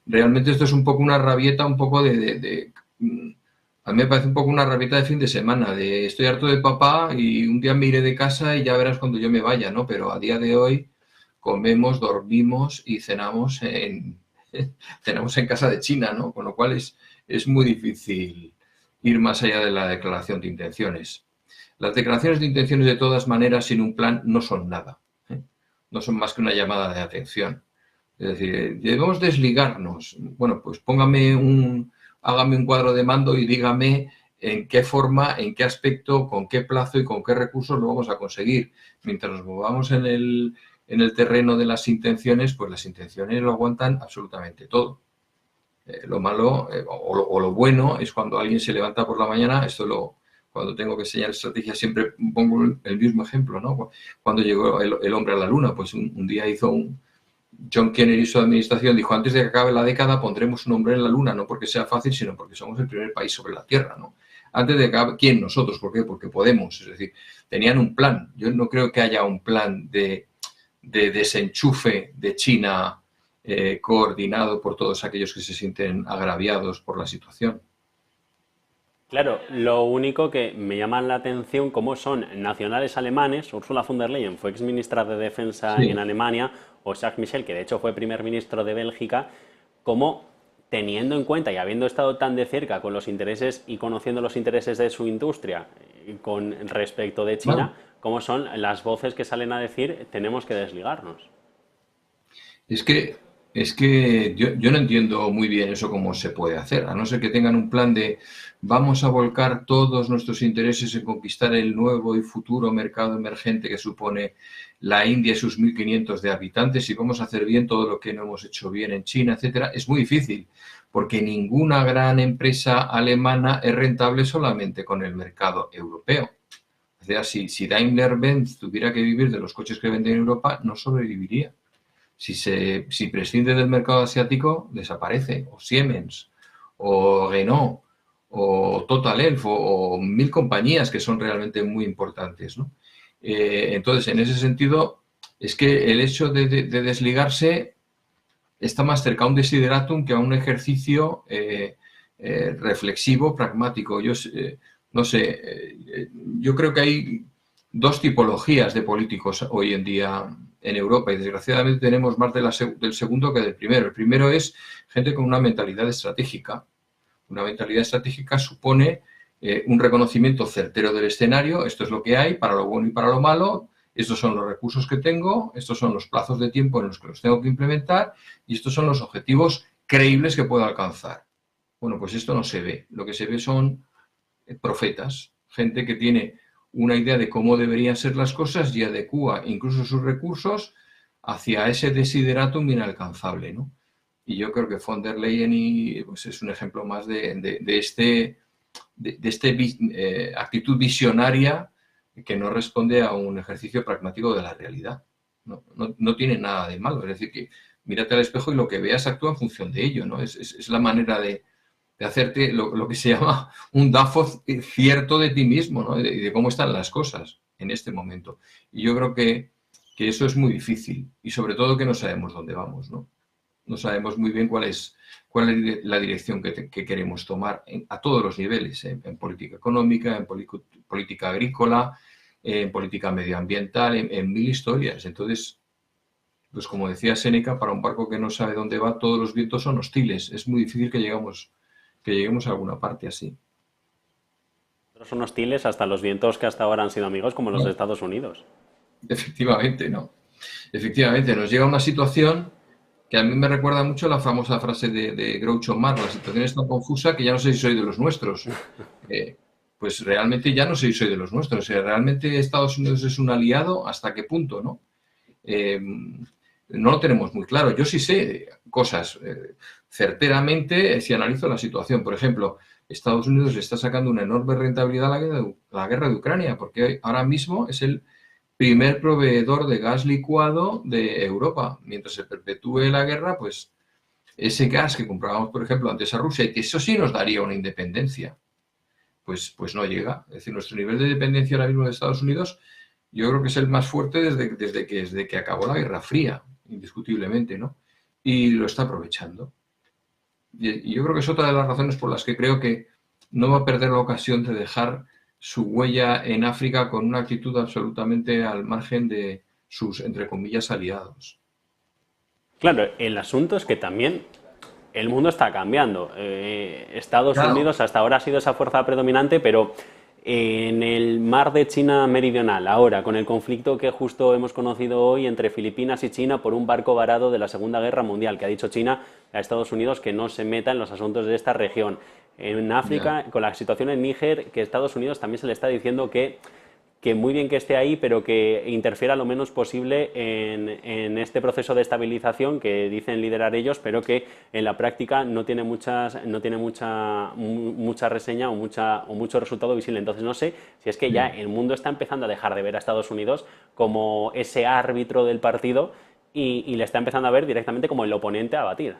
realmente esto es un poco una rabieta, un poco a mí me parece un poco una rabieta de fin de semana, de estoy harto de papá y un día me iré de casa y ya verás cuando yo me vaya, ¿no? Pero a día de hoy comemos, dormimos y cenamos en casa de China, ¿no? Con lo cual es muy difícil ir más allá de la declaración de intenciones. Las declaraciones de intenciones, de todas maneras, sin un plan, no son nada, ¿eh? No son más que una llamada de atención. Es decir, debemos desligarnos. Bueno, pues hágame un cuadro de mando y dígame en qué forma, en qué aspecto, con qué plazo y con qué recursos lo vamos a conseguir. Mientras nos movamos en el terreno de las intenciones, pues las intenciones lo aguantan absolutamente todo. Lo malo o lo bueno es cuando alguien se levanta por la mañana, cuando tengo que enseñar estrategia siempre pongo el mismo ejemplo, ¿no? Cuando llegó el hombre a la luna, pues un día John Kennedy y su administración dijo, antes de que acabe la década pondremos un hombre en la luna, no porque sea fácil, sino porque somos el primer país sobre la Tierra, ¿no? Antes de que acabe, ¿quién? Nosotros. ¿Por qué? Porque podemos. Es decir, tenían un plan. Yo no creo que haya un plan de desenchufe de China coordinado por todos aquellos que se sienten agraviados por la situación. Claro, lo único que me llama la atención, como son nacionales alemanes, Ursula von der Leyen fue exministra de Defensa en Alemania, o Jacques Michel, que de hecho fue primer ministro de Bélgica, como teniendo en cuenta y habiendo estado tan de cerca con los intereses y conociendo los intereses de su industria con respecto de China, como son las voces que salen a decir tenemos que desligarnos. Es que yo no entiendo muy bien eso cómo se puede hacer, a no ser que tengan un plan de vamos a volcar todos nuestros intereses en conquistar el nuevo y futuro mercado emergente que supone la India y sus 1.500 de habitantes y vamos a hacer bien todo lo que no hemos hecho bien en China, etcétera. Es muy difícil, porque ninguna gran empresa alemana es rentable solamente con el mercado europeo. O sea, si Daimler-Benz tuviera que vivir de los coches que vende en Europa, no sobreviviría. Si prescinde del mercado asiático, desaparece. O Siemens, o Renault, o Total Elf, o 1000 compañías que son realmente muy importantes, ¿no? Entonces, en ese sentido, es que el hecho de desligarse está más cerca a un desideratum que a un ejercicio reflexivo, pragmático. Yo no sé, yo creo que hay dos tipologías de políticos hoy en día en Europa y desgraciadamente tenemos más del segundo que del primero. El primero es gente con una mentalidad estratégica. Una mentalidad estratégica supone un reconocimiento certero del escenario, esto es lo que hay, para lo bueno y para lo malo, estos son los recursos que tengo, estos son los plazos de tiempo en los que los tengo que implementar y estos son los objetivos creíbles que puedo alcanzar. Bueno, pues esto no se ve. Lo que se ve son profetas, gente que tiene una idea de cómo deberían ser las cosas y adecúa incluso sus recursos hacia ese desideratum inalcanzable, ¿no? Y yo creo que von der Leyen pues es un ejemplo más de actitud visionaria que no responde a un ejercicio pragmático de la realidad. No tiene nada de malo. Es decir, que mírate al espejo y lo que veas actúa en función de ello, ¿no? Es la manera de hacerte lo que se llama un dafo cierto de ti mismo, ¿no? Y de cómo están las cosas en este momento. Y yo creo que eso es muy difícil y sobre todo que no sabemos dónde vamos, ¿no? No sabemos muy bien cuál es la dirección que queremos tomar a todos los niveles, en política económica, en política agrícola, en política medioambiental, en mil historias. Entonces, pues como decía Séneca, para un barco que no sabe dónde va, todos los vientos son hostiles. Es muy difícil que lleguemos a alguna parte así. Son hostiles hasta los vientos que hasta ahora han sido amigos, como los No. de Estados Unidos. Efectivamente, no. Efectivamente, nos llega una situación que a mí me recuerda mucho la famosa frase de Groucho Marx: la situación es tan confusa que ya no sé si soy de los nuestros. Pues realmente ya no sé si soy de los nuestros. ¿Realmente Estados Unidos es un aliado? ¿Hasta qué punto, no? No lo tenemos muy claro. Yo sí sé cosas certeramente si analizo la situación. Por ejemplo, Estados Unidos le está sacando una enorme rentabilidad a la guerra de Ucrania, porque ahora mismo es el primer proveedor de gas licuado de Europa. Mientras se perpetúe la guerra, pues ese gas que comprábamos, por ejemplo, antes a Rusia, y que eso sí nos daría una independencia, pues no llega. Es decir, nuestro nivel de dependencia ahora mismo de Estados Unidos, yo creo que es el más fuerte desde que acabó la Guerra Fría, indiscutiblemente, ¿no? Y lo está aprovechando. Y yo creo que es otra de las razones por las que creo que no va a perder la ocasión de dejar su huella en África con una actitud absolutamente al margen de sus, entre comillas, aliados. Claro, el asunto es que también el mundo está cambiando. Estados Claro. Unidos hasta ahora ha sido esa fuerza predominante, pero en el mar de China meridional, ahora, con el conflicto que justo hemos conocido hoy entre Filipinas y China por un barco varado de la Segunda Guerra Mundial, que ha dicho China a Estados Unidos que no se meta en los asuntos de esta región. En África, con la situación en Níger, que Estados Unidos también se le está diciendo que muy bien que esté ahí, pero que interfiera lo menos posible en este proceso de estabilización que dicen liderar ellos, pero que en la práctica no tiene mucha reseña o mucho resultado visible. Entonces no sé si es que ya el mundo está empezando a dejar de ver a Estados Unidos como ese árbitro del partido y le está empezando a ver directamente como el oponente a batir.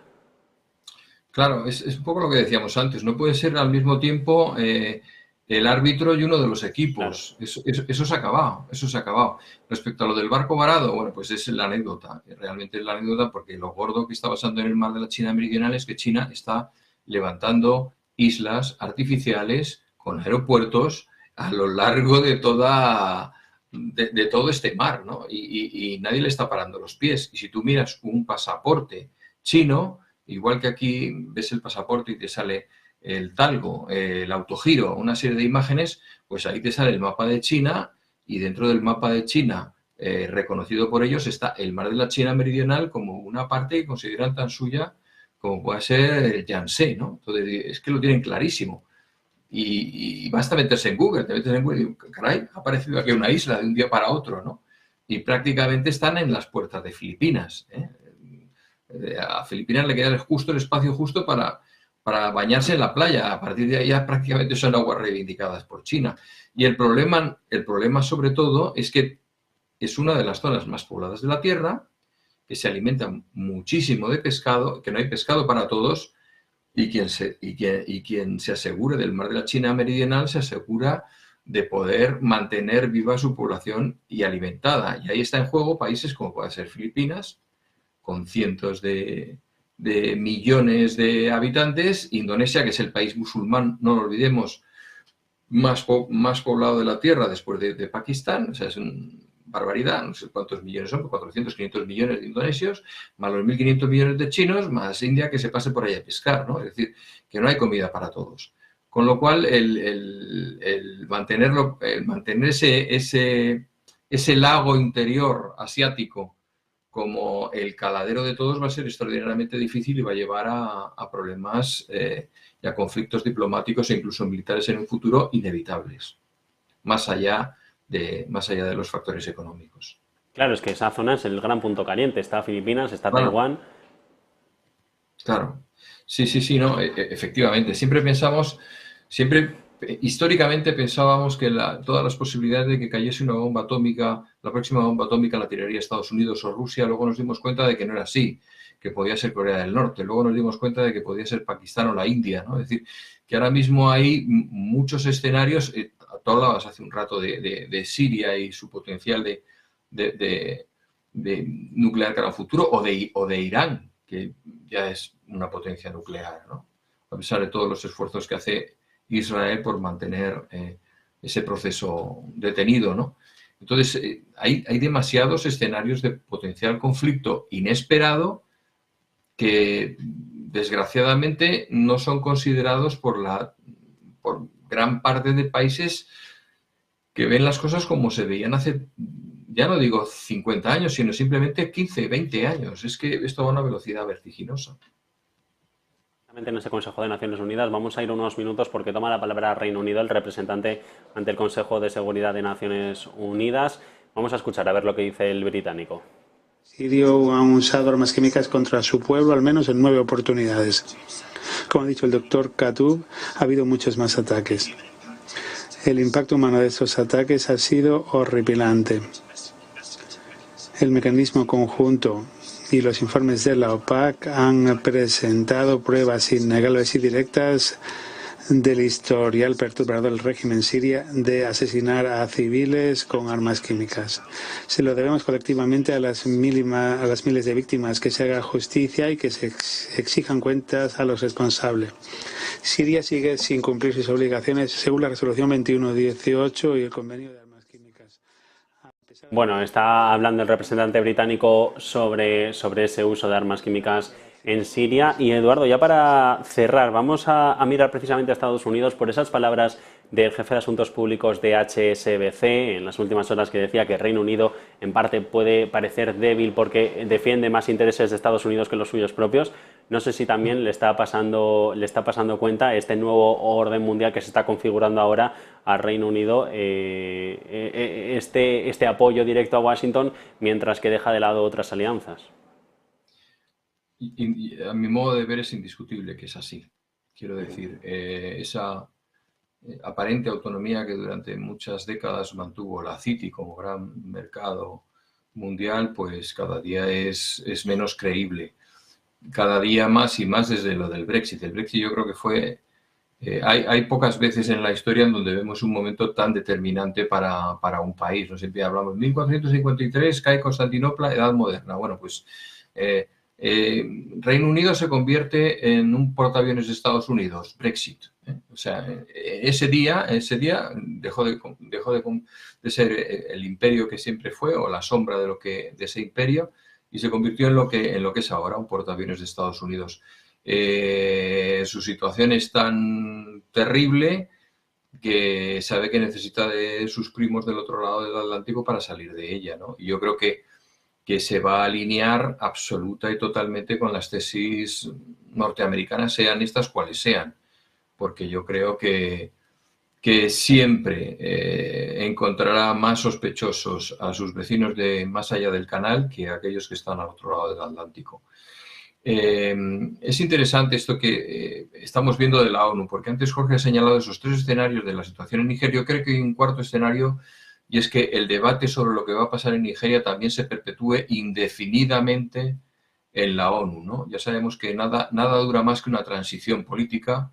Claro, es un poco lo que decíamos antes. No puede ser al mismo tiempo el árbitro y uno de los equipos. Claro. Eso se ha acabado, eso se ha acabado. Respecto a lo del barco varado, bueno, pues es la anécdota. Realmente es la anécdota porque lo gordo que está pasando en el mar de la China meridional es que China está levantando islas artificiales con aeropuertos a lo largo de todo este mar, ¿no? Y nadie le está parando los pies. Y si tú miras un pasaporte chino, igual que aquí ves el pasaporte y te sale el talgo, el autogiro, una serie de imágenes, pues ahí te sale el mapa de China y dentro del mapa de China, reconocido por ellos, está el mar de la China meridional como una parte que consideran tan suya como puede ser el Yangtze, ¿no? Entonces, es que lo tienen clarísimo. Y basta meterse en Google, te metes en Google y caray, ha aparecido aquí una isla de un día para otro, ¿no? Y prácticamente están en las puertas de Filipinas, ¿eh? A Filipinas le queda justo el espacio justo para bañarse en la playa. A partir de ahí ya prácticamente son aguas reivindicadas por China. Y el problema sobre todo es que es una de las zonas más pobladas de la Tierra, que se alimenta muchísimo de pescado, que no hay pescado para todos, y quien se asegure del mar de la China meridional se asegura de poder mantener viva su población y alimentada. Y ahí está en juego países como puede ser Filipinas, con cientos de millones de habitantes, Indonesia, que es el país musulmán, no lo olvidemos, más poblado de la Tierra después de Pakistán, o sea, es una barbaridad, no sé cuántos millones son, 400, 500 millones de indonesios, más los 1.500 millones de chinos, más India que se pase por ahí a pescar, ¿no? Es decir, que no hay comida para todos. Con lo cual, el mantener ese lago interior asiático como el caladero de todos va a ser extraordinariamente difícil y va a llevar a problemas y a conflictos diplomáticos e incluso militares en un futuro inevitables, más allá de los factores económicos. Claro, es que esa zona es el gran punto caliente. Está Filipinas, está Taiwán. Claro, sí, no, efectivamente. Históricamente pensábamos que todas las posibilidades de que cayese una bomba atómica, la próxima bomba atómica la tiraría Estados Unidos o Rusia. Luego nos dimos cuenta de que no era así, que podía ser Corea del Norte. Luego nos dimos cuenta de que podía ser Pakistán o la India, ¿no? Es decir, que ahora mismo hay muchos escenarios. Tú hablabas hace un rato de Siria y su potencial de nuclear cara al futuro, o de Irán, que ya es una potencia nuclear, ¿no? A pesar de todos los esfuerzos que hace Israel por mantener ese proceso detenido, ¿no? Entonces, hay demasiados escenarios de potencial conflicto inesperado que, desgraciadamente, no son considerados por gran parte de países que ven las cosas como se veían hace, ya no digo 50 años, sino simplemente 15, 20 años. Es que esto va a una velocidad vertiginosa. En ese Consejo de Naciones Unidas vamos a ir unos minutos porque toma la palabra Reino Unido, el representante ante el Consejo de Seguridad de Naciones Unidas. Vamos a escuchar a ver lo que dice el británico. Sirio han usado armas químicas contra su pueblo al menos en 9 oportunidades. Como ha dicho el doctor Katoub, ha habido muchos más ataques. El impacto humano de estos ataques ha sido horripilante. El mecanismo conjunto y los informes de la OPAC han presentado pruebas innegables y directas del historial perturbador del régimen sirio de asesinar a civiles con armas químicas. Se lo debemos colectivamente a las miles de víctimas, que se haga justicia y que se exijan cuentas a los responsables. Siria sigue sin cumplir sus obligaciones según la resolución 2118 y el convenio de armas químicas. Bueno, está hablando el representante británico sobre ese uso de armas químicas en Siria. Y Eduardo, ya para cerrar, vamos a mirar precisamente a Estados Unidos por esas palabras del jefe de Asuntos Públicos de HSBC en las últimas horas, que decía que el Reino Unido en parte puede parecer débil porque defiende más intereses de Estados Unidos que los suyos propios. No sé si también le está pasando cuenta este nuevo orden mundial que se está configurando ahora al Reino Unido, este apoyo directo a Washington, mientras que deja de lado otras alianzas. Y a mi modo de ver es indiscutible que es así. Quiero decir, esa aparente autonomía que durante muchas décadas mantuvo la City como gran mercado mundial, pues cada día es menos creíble. Cada día más y más desde lo del Brexit. El Brexit yo creo que fue... hay pocas veces en la historia en donde vemos un momento tan determinante para un país. No siempre hablamos, 1453, cae Constantinopla, Edad Moderna. Bueno, pues Reino Unido se convierte en un portaaviones de Estados Unidos, Brexit. O sea, ese día dejó de ser el imperio que siempre fue, o la sombra de ese imperio, y se convirtió en lo que es ahora, un portaaviones de Estados Unidos. Su situación es tan terrible que sabe que necesita de sus primos del otro lado del Atlántico para salir de ella, ¿no? Y yo creo que se va a alinear absoluta y totalmente con las tesis norteamericanas, sean estas cuales sean, porque yo creo que siempre encontrará más sospechosos a sus vecinos de más allá del canal que a aquellos que están al otro lado del Atlántico. Es interesante esto que estamos viendo de la ONU, porque antes Jorge ha señalado esos 3 escenarios de la situación en Nigeria. Yo creo que hay un cuarto escenario, y es que el debate sobre lo que va a pasar en Nigeria también se perpetúe indefinidamente en la ONU, ¿no? Ya sabemos que nada dura más que una transición política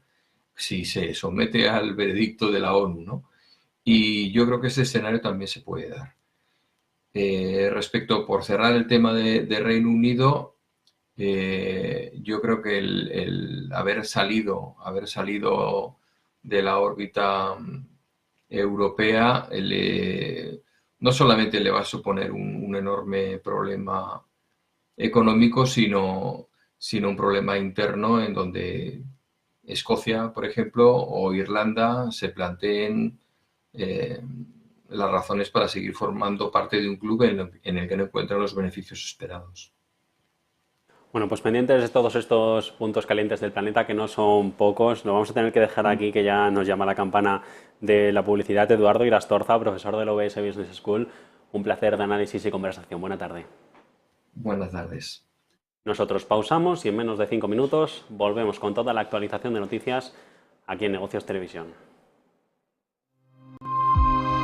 si se somete al veredicto de la ONU, ¿no? Y yo creo que ese escenario también se puede dar. Respecto, por cerrar el tema de Reino Unido, yo creo que el haber salido de la órbita europea no solamente le va a suponer un enorme problema económico, sino un problema interno en donde Escocia, por ejemplo, o Irlanda se planteen las razones para seguir formando parte de un club en el que no encuentran los beneficios esperados. Bueno, pues pendientes de todos estos puntos calientes del planeta, que no son pocos, lo vamos a tener que dejar aquí, que ya nos llama la campana de la publicidad. Eduardo Irastorza, profesor del OBS Business School, un placer de análisis y conversación. Buena tarde. Buenas tardes. Nosotros pausamos y en menos de 5 minutos volvemos con toda la actualización de noticias aquí en Negocios Televisión.